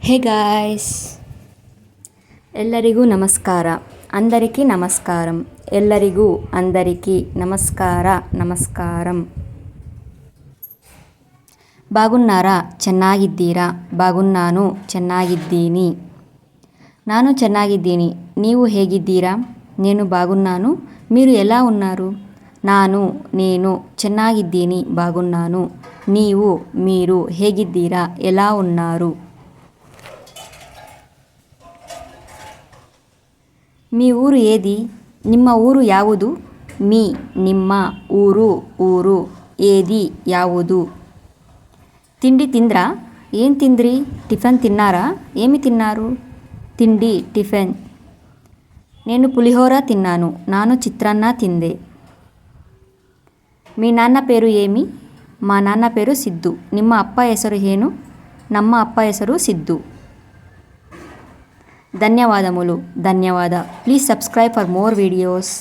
Hey guys, ಎಲ್ಲರಿಗೂ ನಮಸ್ಕಾರ. అందరికీ నమస్కారం. ಎಲ್ಲರಿಗೂ అందరికీ నమస్కారం. బాగున్నారా? ಚೆನ್ನಾಗಿದ್ದೀರಾ? బాగున్నాను, ಚೆನ್ನಾಗಿದ್ದೀನಿ. ನಾನು ಚೆನ್ನಾಗಿದ್ದೀನಿ. ನೀವು ಹೇಗಿದ್ದೀರಾ? నేను బాగున్నాను. మీరు ఎలా ఉన్నారు? నేను ಚೆನ್ನಾಗಿದ್ದೀನಿ, బాగున్నాను. మీరు ಹೇಗಿದ್ದೀರಾ? ఎలా ఉన్నారు? మీ ఊరు ఏది? ನಿಮ್ಮ ಊರು ಯಾವುದು? ನಿಮ್ಮ ಊರು ఏది ಯಾವುದು? తిండి తింద్రా? ఏం తింద్రి? టిఫిన్ తిన్నారా? ఏమి తిన్నారు? తిండి టిఫిన్. నేను పులిహోర తిన్నాను. ನಾನು ಚಿತ್ರಾನ್ನ ತಿಂದೆ. మీ నాన్న పేరు ఏమి? మా నాన్న పేరు ಸಿದ್ದು. ನಿಮ್ಮ ಅಪ್ಪ ಹೆಸರು ಏನು? ನಮ್ಮ ಅಪ್ಪ ಹೆಸರು ಸಿದ್ದು. ಧನ್ಯವಾದ. Please subscribe for more videos.